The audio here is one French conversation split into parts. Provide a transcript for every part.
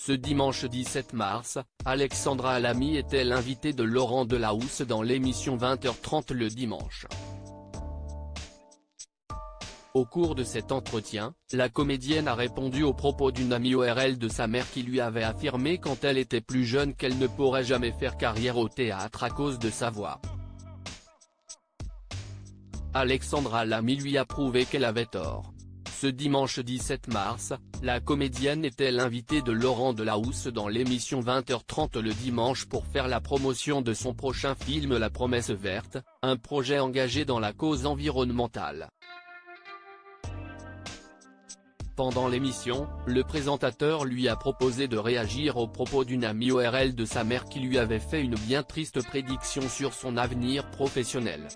Ce dimanche 17 mars, Alexandra Lamy était l'invitée de Laurent Delahousse dans l'émission 20h30 le dimanche. Au cours de cet entretien, la comédienne a répondu aux propos d'une amie ORL de sa mère qui lui avait affirmé quand elle était plus jeune qu'elle ne pourrait jamais faire carrière au théâtre à cause de sa voix. Alexandra Lamy lui a prouvé qu'elle avait tort. Ce dimanche 17 mars, la comédienne était l'invitée de Laurent Delahousse dans l'émission 20h30 le dimanche pour faire la promotion de son prochain film La Promesse Verte, un projet engagé dans la cause environnementale. Pendant l'émission, le présentateur lui a proposé de réagir aux propos d'une amie ORL de sa mère qui lui avait fait une bien triste prédiction sur son avenir professionnel.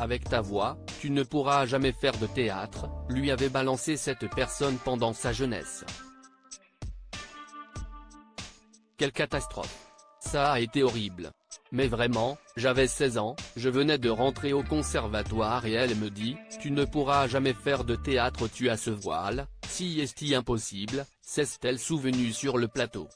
Avec ta voix, tu ne pourras jamais faire de théâtre, lui avait balancé cette personne pendant sa jeunesse. Quelle catastrophe. Ça a été horrible. Mais vraiment, j'avais 16 ans, je venais de rentrer au conservatoire et elle me dit, tu ne pourras jamais faire de théâtre, tu as ce voile, si est-il impossible, s'est-elle souvenue sur le plateau.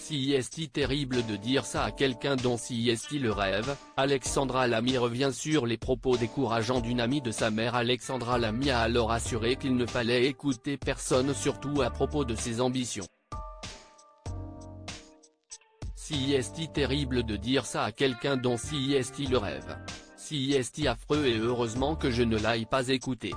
Si est-il terrible de dire ça à quelqu'un dont si est-il le rêve. Alexandra Lamy revient sur les propos décourageants d'une amie de sa mère. Alexandra Lamy a alors assuré qu'il ne fallait écouter personne, surtout à propos de ses ambitions. Si est-il terrible de dire ça à quelqu'un dont si est-il le rêve. Si est-il affreux et heureusement que je ne l'aille pas écouté.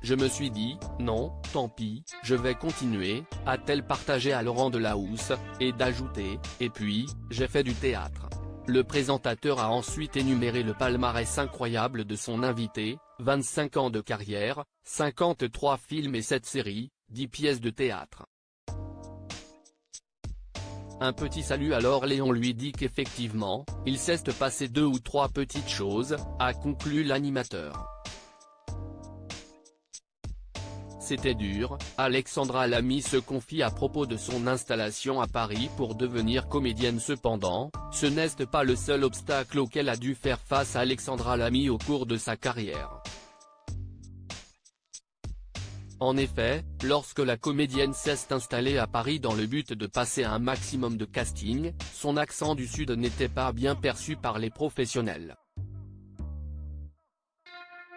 Je me suis dit, non, tant pis, je vais continuer, a-t-elle partagé à Laurent Delahousse, et d'ajouter, et puis, j'ai fait du théâtre. Le présentateur a ensuite énuméré le palmarès incroyable de son invité, 25 ans de carrière, 53 films et 7 séries, 10 pièces de théâtre. Un petit salut alors Léon lui dit qu'effectivement, il s'est passé 2 ou 3 petites choses, a conclu l'animateur. C'était dur, Alexandra Lamy se confie à propos de son installation à Paris pour devenir comédienne. Cependant, ce n'est pas le seul obstacle auquel a dû faire face Alexandra Lamy au cours de sa carrière. En effet, lorsque la comédienne s'est installée à Paris dans le but de passer un maximum de casting, son accent du Sud n'était pas bien perçu par les professionnels.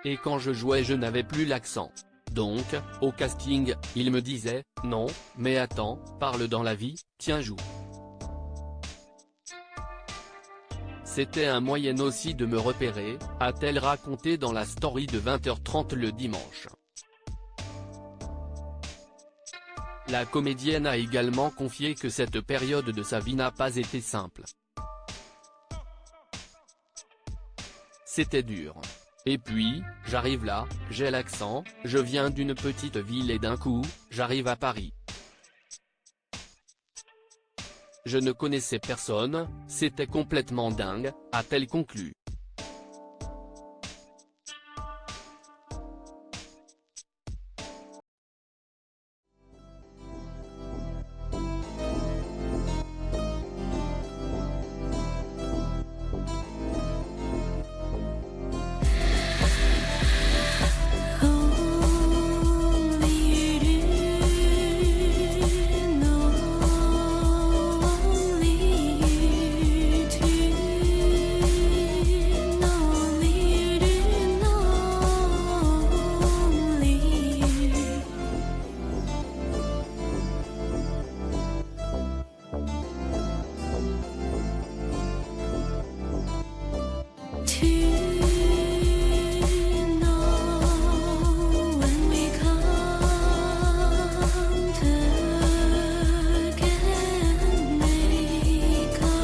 Et quand je jouais je n'avais plus l'accent. Donc, au casting, il me disait, non, mais attends, parle dans la vie, tiens joue. C'était un moyen aussi de me repérer, a-t-elle raconté dans la story de 20h30 le dimanche. La comédienne a également confié que cette période de sa vie n'a pas été simple. C'était dur. Et puis, j'arrive là, j'ai l'accent, je viens d'une petite ville et d'un coup, j'arrive à Paris. Je ne connaissais personne, c'était complètement dingue, a-t-elle conclu. To